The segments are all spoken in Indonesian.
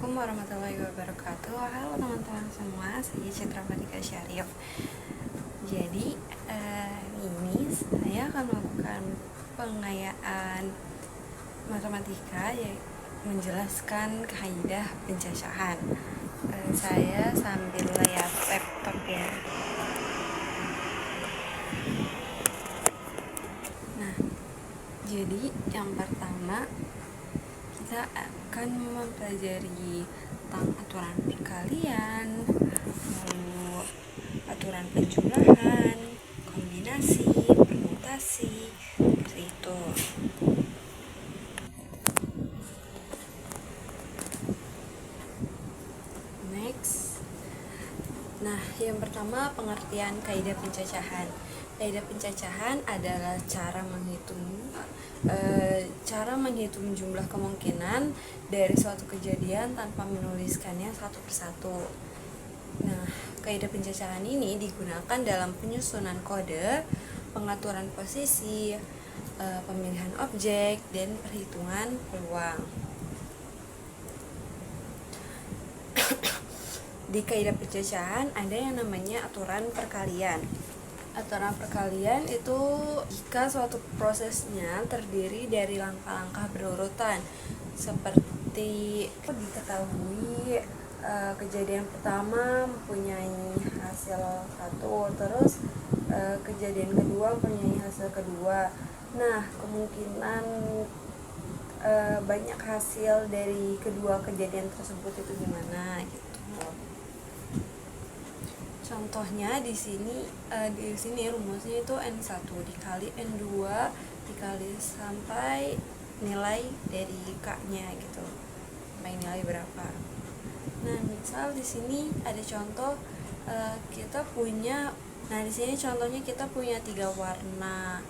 Assalamualaikum warahmatullahi wabarakatuh. Halo teman-teman semua, saya Citra Fatika Syarif. Jadi ini saya akan melakukan pengayaan matematika, yaitu menjelaskan kaidah pencacahan. Saya sambil lihat laptop ya. Nah, jadi yang pertama kita akan mempelajari tentang aturan perkalian, lalu aturan penjumlahan, kombinasi, permutasi, seperti itu. Next. Nah, yang pertama pengertian kaidah pencacahan. Kaidah pencacahan adalah cara menghitung jumlah kemungkinan dari suatu kejadian tanpa menuliskannya satu persatu. Nah, kaidah pencacahan ini digunakan dalam penyusunan kode, pengaturan posisi, pemilihan objek, dan perhitungan peluang. Di kaidah pencacahan ada yang namanya aturan perkalian. Aturan perkalian itu jika suatu prosesnya terdiri dari langkah-langkah berurutan, seperti diketahui kejadian pertama mempunyai hasil 1, terus kejadian kedua mempunyai hasil kedua. Nah, kemungkinan banyak hasil dari kedua kejadian tersebut itu gimana gitu. Contohnya di sini rumusnya itu N1 dikali N2 dikali sampai nilai dari K-nya gitu. Sampai nilai berapa. Nah, misal di sini ada contoh di sini contohnya kita punya 3 warna.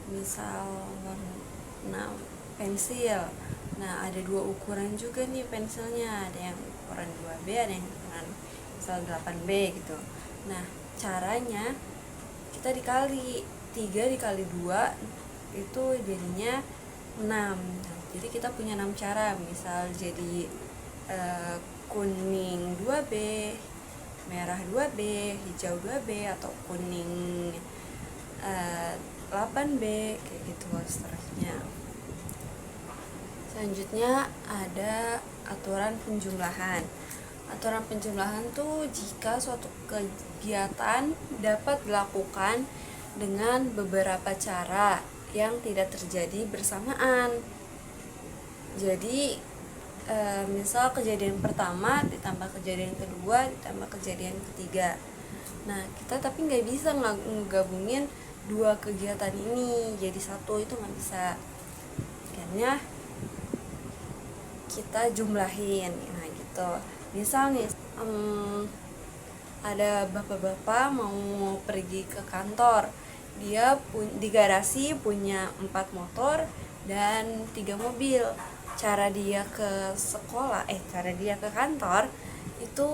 Misal warna pensil. Nah, ada 2 ukuran juga nih pensilnya, ada yang ukuran 2B, ada yang ukuran misal 8B gitu. Nah, caranya kita dikali 3 dikali 2 itu jadinya 6. Nah, jadi kita punya 6 cara. Misal jadi kuning 2B, merah 2B, hijau 2B, atau kuning 8B, kayak gitu seterusnya. Selanjutnya ada aturan penjumlahan. Aturan penjumlahan tuh jika suatu kegiatan dapat dilakukan dengan beberapa cara yang tidak terjadi bersamaan. Jadi misal kejadian pertama ditambah kejadian kedua ditambah kejadian ketiga. Nah, kita tapi nggak bisa ngegabungin 2 kegiatan ini jadi satu, itu nggak bisa. Akhirnya kita jumlahin. Nah, gitu. Misal nih ada bapak-bapak mau pergi ke kantor, dia di garasi punya 4 motor dan 3 mobil. Cara dia ke kantor itu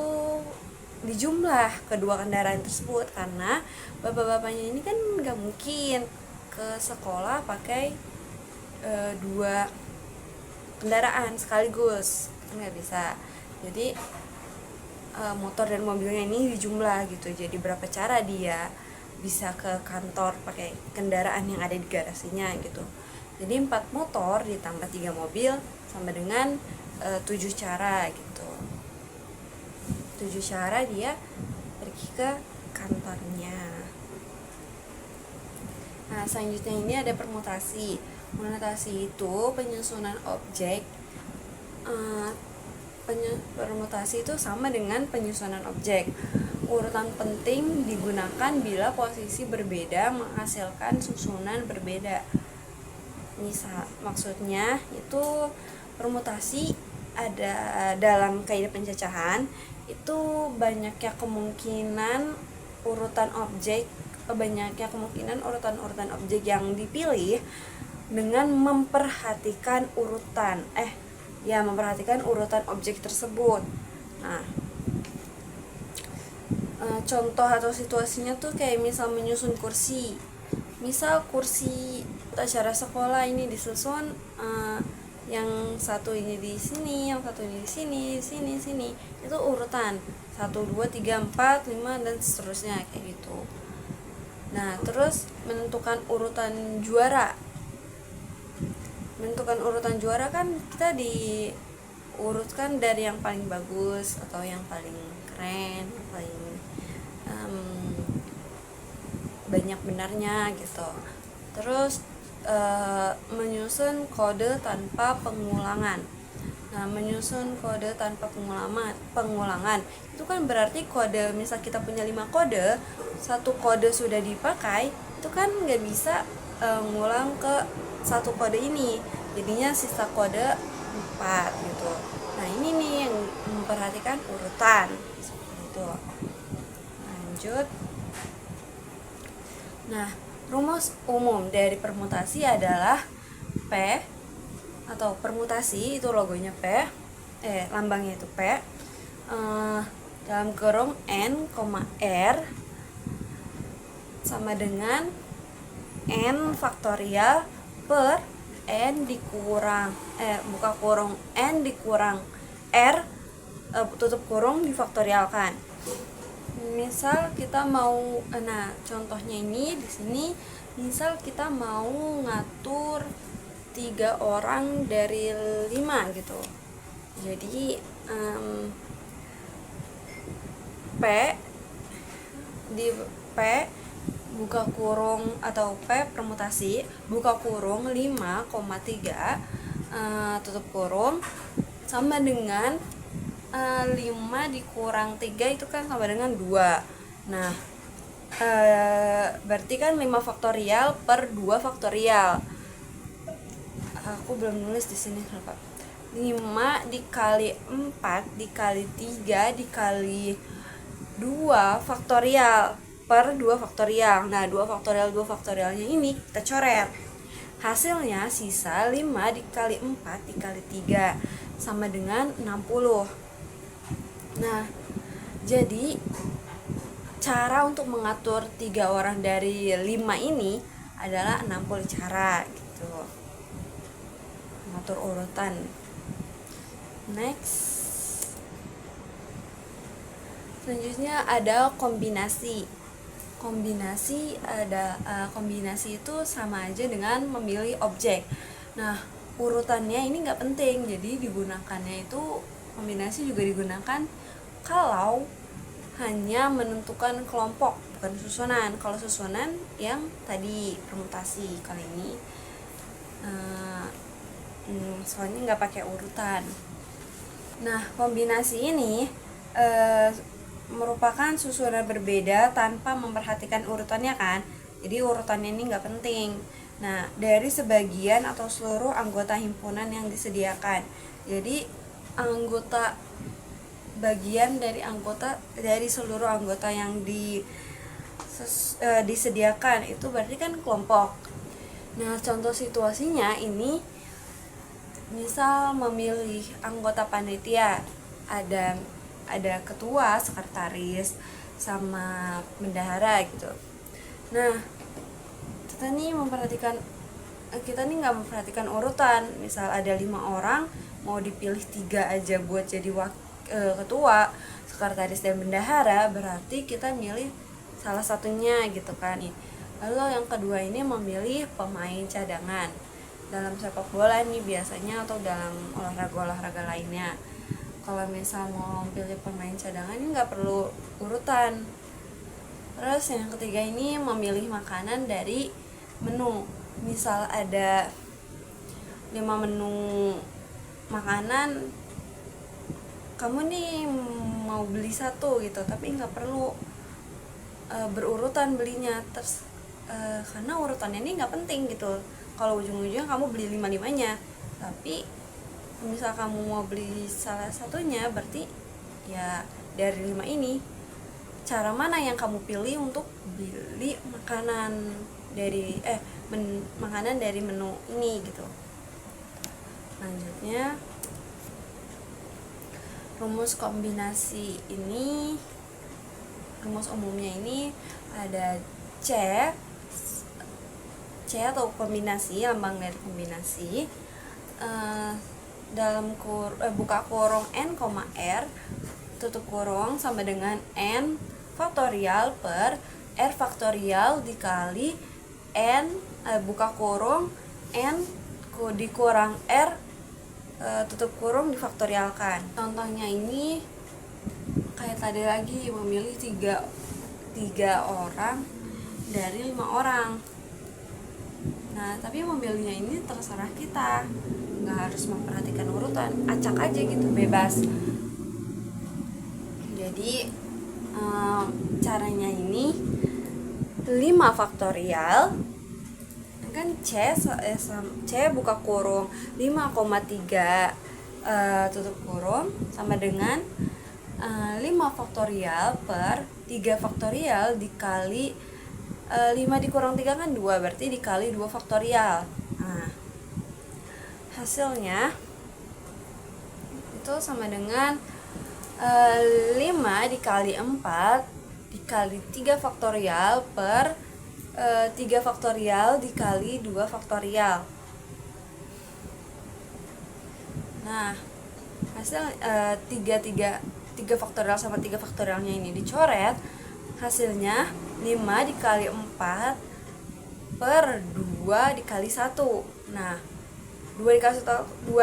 dijumlah kedua kendaraan tersebut, karena bapak-bapaknya ini kan nggak mungkin ke sekolah pakai 2 kendaraan sekaligus, nggak bisa. Jadi motor dan mobilnya ini dijumlah gitu. Jadi berapa cara dia bisa ke kantor pakai kendaraan yang ada di garasinya gitu. Jadi 4 motor ditambah 3 mobil sama dengan 7 cara gitu. 7 cara dia pergi ke kantornya. Nah, selanjutnya ini ada permutasi. Permutasi itu penyusunan objek. Permutasi itu sama dengan penyusunan objek. Urutan penting digunakan bila posisi berbeda menghasilkan susunan berbeda. Misal, maksudnya itu permutasi ada dalam kaidah pencacahan itu banyaknya kemungkinan urutan objek yang dipilih dengan memperhatikan urutan objek tersebut. Nah, contoh atau situasinya tuh kayak misal menyusun kursi. Misal kursi acara sekolah ini disusun yang satu ini di sini, yang satu ini di sini, itu urutan 1, 2, 3, 4, 5 dan seterusnya kayak gitu. Nah, terus menentukan urutan juara. Menentukan urutan juara kan kita diurutkan dari yang paling bagus atau yang paling keren, paling banyak benarnya gitu. Terus menyusun kode tanpa pengulangan. Nah, menyusun kode tanpa pengulangan itu kan berarti kode, misal kita punya 5 kode, satu kode sudah dipakai, itu kan nggak bisa ngulang ke satu kode ini, jadinya sisa kode 4 gitu. Nah, ini nih yang memperhatikan urutan seperti itu. Lanjut. Nah, rumus umum dari permutasi adalah P, atau permutasi itu logonya P, lambangnya itu P, dalam kurung N, R sama dengan N faktorial per N dikurang buka kurung N dikurang R, tutup kurung difaktorialkan. Misal kita mau, nah contohnya ini di sini, misal kita mau ngatur 3 orang dari 5 gitu. Jadi P buka kurung, atau P permutasi buka kurung 5,3 tutup kurung sama dengan 5 dikurang 3 itu kan sama dengan 2. Nah, berarti kan 5 faktorial per 2 faktorial. Aku belum nulis di sini, kenapa? 5 dikali 4 dikali 3 dikali 2 faktorial per 2 faktorial. Nah, 2 faktorialnya ini kita coret. Hasilnya sisa 5 dikali 4 dikali 3 sama dengan 60. Nah, jadi cara untuk mengatur 3 orang dari 5 ini adalah 60 cara gitu. Mengatur urutan. Next. Selanjutnya ada kombinasi. Kombinasi itu sama aja dengan memilih objek. Nah, urutannya ini nggak penting, jadi digunakannya itu, kombinasi juga digunakan kalau hanya menentukan kelompok, bukan susunan. Kalau susunan yang tadi permutasi, kali ini soalnya nggak pakai urutan. Nah, kombinasi ini merupakan susunan berbeda tanpa memperhatikan urutannya kan. Jadi urutannya ini nggak penting. Nah, dari sebagian atau seluruh anggota himpunan yang disediakan. Jadi bagian dari seluruh anggota yang disediakan itu berarti kan kelompok. Nah, contoh situasinya ini, misal memilih anggota panitia, ada ketua, sekretaris, sama bendahara gitu. Nah, kita nih nggak memperhatikan urutan. Misal ada 5 orang, mau dipilih 3 aja buat jadi ketua, sekretaris dan bendahara, berarti kita milih salah satunya gitu kan. Lalu yang kedua ini memilih pemain cadangan dalam sepak bola nih biasanya, atau dalam olahraga lainnya. Kalau misal mau pilih pemain cadangan ini nggak perlu urutan. Terus yang ketiga ini memilih makanan dari menu. Misal ada 5 menu makanan, kamu nih mau beli 1 gitu, tapi nggak perlu berurutan belinya. Terus karena urutannya ini nggak penting gitu. Kalau ujung-ujungnya kamu beli 5-5-nya, tapi misal kamu mau beli salah satunya, berarti ya dari 5 ini, cara mana yang kamu pilih untuk beli makanan dari menu ini gitu. Lanjutnya, rumus kombinasi ini, rumus umumnya ini ada C atau kombinasi, lambang dari kombinasi eh, buka kurung n, r tutup kurung sama dengan n faktorial per r faktorial dikali n buka kurung n dikurang r tutup kurung difaktorialkan. Contohnya ini kayak tadi lagi, memilih tiga orang dari 5 orang. Nah, tapi memilihnya ini terserah kita, nggak harus memperhatikan urutan, acak aja gitu, bebas. Jadi caranya ini 5 faktorial kan C buka kurung 5,3 tutup kurung sama dengan 5 faktorial per 3 faktorial dikali 5 dikurang 3 kan 2, berarti dikali 2 faktorial. Nah, hasilnya itu sama dengan 5 dikali 4 dikali 3 faktorial per 3 faktorial dikali 2 faktorial. Nah, hasil 3 faktorial sama 3 faktorialnya ini dicoret, hasilnya 5 dikali 4 per 2 dikali 1. Nah, 2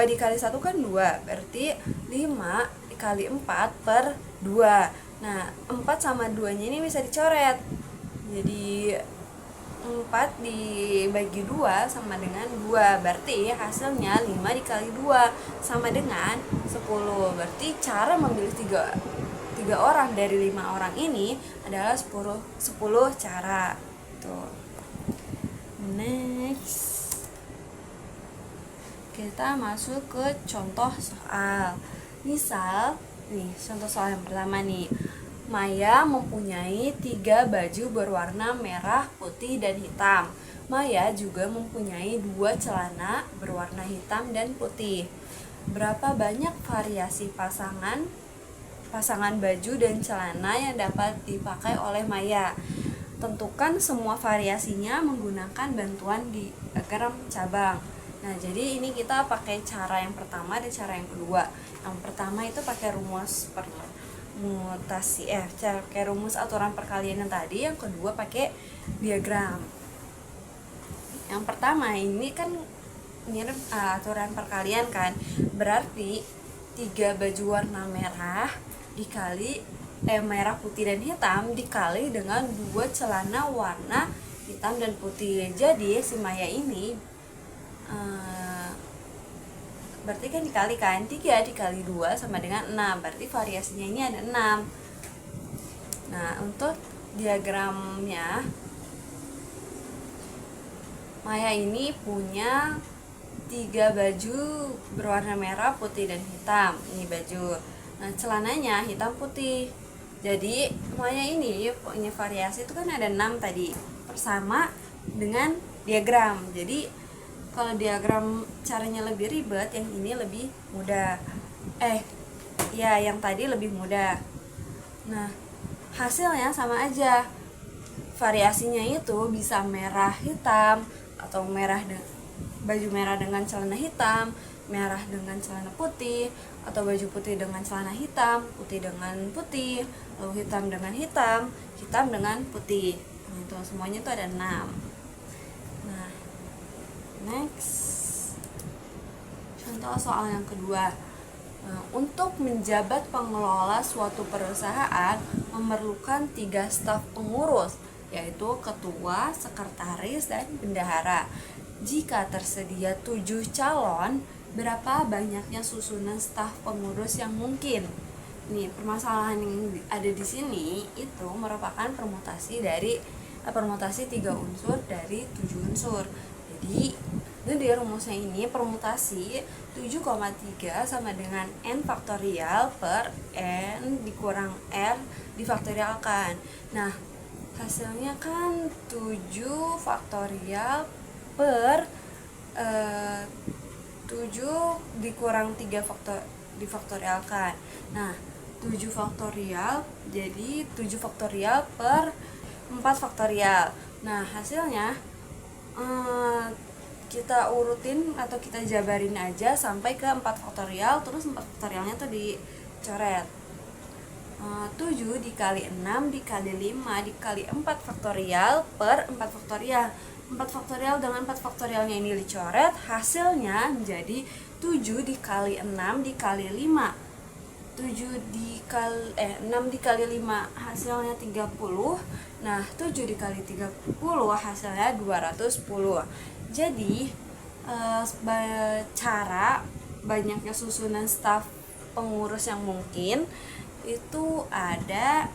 dikali 1 kan 2, berarti 5 dikali 4 per 2. Nah, 4 sama 2 nya ini bisa dicoret, jadi 4 dibagi 2 sama dengan 2, berarti hasilnya 5 dikali 2 sama dengan 10. Berarti cara memilih 3 orang dari 5 orang ini adalah 10 cara. Tuh. Next, kita masuk ke contoh soal. Misal nih, contoh soal yang pertama nih, Maya mempunyai 3 baju berwarna merah, putih, dan hitam. Maya juga mempunyai 2 celana berwarna hitam dan putih. Berapa banyak variasi pasangan baju dan celana yang dapat dipakai oleh Maya? Tentukan semua variasinya menggunakan bantuan diagram cabang. Nah, jadi ini kita pakai cara yang pertama dan cara yang kedua. Yang pertama itu pakai rumus pakai rumus aturan perkalian yang tadi. Yang kedua pakai diagram. Yang pertama ini kan mirip aturan perkalian kan, berarti 3 baju warna merah dikali merah, putih, dan hitam dikali dengan 2 celana warna hitam dan putih. Jadi si Maya ini berarti kan dikalikan 3 dikali 2 sama dengan 6, berarti variasinya ini ada 6. Nah, untuk diagramnya, Maya ini punya 3 baju berwarna merah, putih, dan hitam. Ini baju. Nah, celananya hitam putih. Jadi Maya ini punya variasi itu kan ada 6 tadi, bersama dengan diagram. Jadi kalau diagram caranya lebih ribet, yang ini lebih mudah. Yang tadi lebih mudah. Nah, hasilnya sama aja. Variasinya itu bisa merah hitam, atau baju merah dengan celana hitam, merah dengan celana putih, atau baju putih dengan celana hitam, putih dengan putih, lalu hitam dengan hitam, hitam dengan putih. Nah, itu semuanya itu ada 6. Nah, next, contoh soal yang kedua. Untuk menjabat pengelola suatu perusahaan memerlukan 3 staf pengurus, yaitu ketua, sekretaris, dan bendahara. Jika tersedia 7 calon, berapa banyaknya susunan staf pengurus yang mungkin? Nih, permasalahan yang ada di sini itu merupakan permutasi 3 unsur dari 7 unsur. Jadi di rumusnya ini permutasi 7,3 sama dengan n faktorial per n dikurang r difaktorialkan. Nah, hasilnya kan 7 faktorial per 7 dikurang 3 difaktorialkan. Nah, 7 faktorial jadi 7 faktorial per 4 faktorial. Nah, hasilnya kita urutin atau kita jabarin aja sampai ke 4 faktorial, terus 4 faktorialnya tuh dicoret. 7 dikali 6 dikali 5 dikali 4 faktorial per 4 faktorial. 4 faktorial dengan 4 faktorialnya ini dicoret, hasilnya menjadi 7 dikali 6 dikali 5. 6 dikali 5 hasilnya 30. Nah, 7 dikali 30 hasilnya 210. Jadi, cara banyaknya susunan staf pengurus yang mungkin itu ada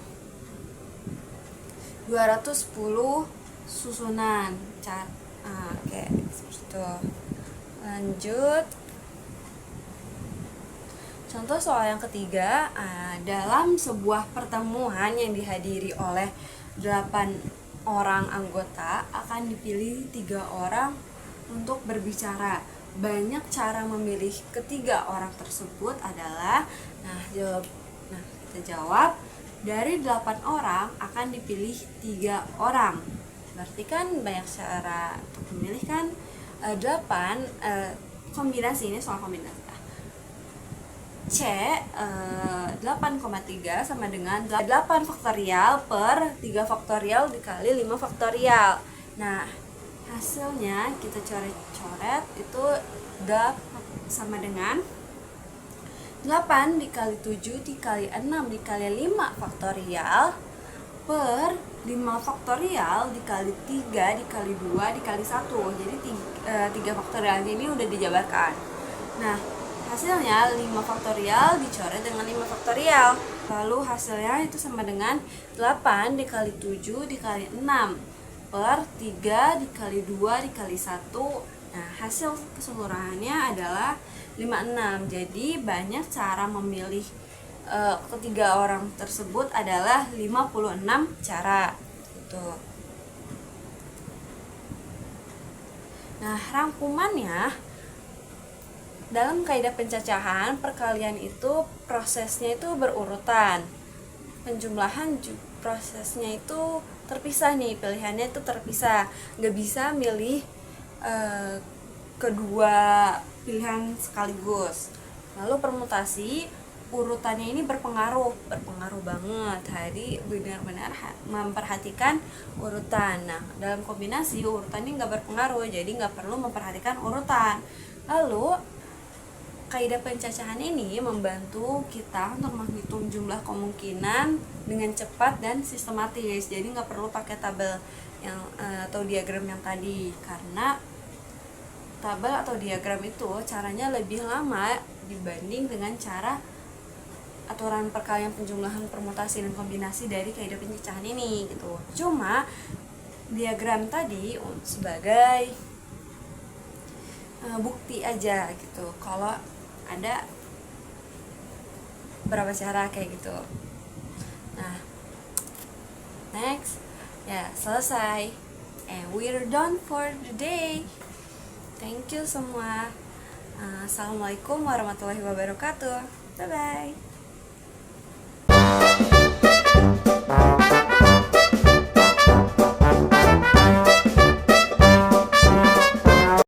210 susunan. Oke, seperti itu. Lanjut. Contoh soal yang ketiga, dalam sebuah pertemuan yang dihadiri oleh 8 orang anggota akan dipilih 3 orang untuk berbicara. Banyak cara memilih ketiga orang tersebut adalah, kita jawab, dari 8 orang akan dipilih 3 orang. Berarti kan banyak cara untuk memilih kan. 8 kombinasi, ini soal kombinasi. C 8,3 sama dengan 8 faktorial per 3 faktorial dikali 5 faktorial. Nah, hasilnya kita coret-coret itu sama dengan 8 dikali 7 dikali 6 dikali 5 faktorial per 5 faktorial dikali 3 dikali 2 dikali 1. Jadi 3 faktorial ini udah dijabarkan. Nah, hasilnya 5 faktorial dicoret dengan 5 faktorial. Lalu hasilnya itu sama dengan 8 dikali 7 dikali 6 per 3 dikali 2 dikali 1. Nah, hasil keseluruhannya adalah 56. Jadi banyak cara memilih ketiga orang tersebut adalah 56 cara. Gitu. Nah, rangkumannya, dalam kaidah pencacahan, perkalian itu prosesnya itu berurutan. Penjumlahan prosesnya itu terpisah nih, pilihannya itu terpisah. Nggak bisa milih kedua pilihan sekaligus. Lalu permutasi, urutannya ini berpengaruh banget. Jadi benar-benar memperhatikan urutan. Nah, dalam kombinasi urutannya nggak berpengaruh, jadi nggak perlu memperhatikan urutan. Lalu kaidah pencacahan ini membantu kita untuk menghitung jumlah kemungkinan dengan cepat dan sistematis. Jadi nggak perlu pakai tabel yang atau diagram yang tadi, karena tabel atau diagram itu caranya lebih lama dibanding dengan cara aturan perkalian, penjumlahan, permutasi, dan kombinasi dari kaidah pencacahan ini gitu. Cuma diagram tadi sebagai bukti aja gitu, kalau ada berapa cara kayak gitu. Nah, next, ya selesai, and we're done for the day. Thank you semua. Assalamualaikum warahmatullahi wabarakatuh. Bye bye.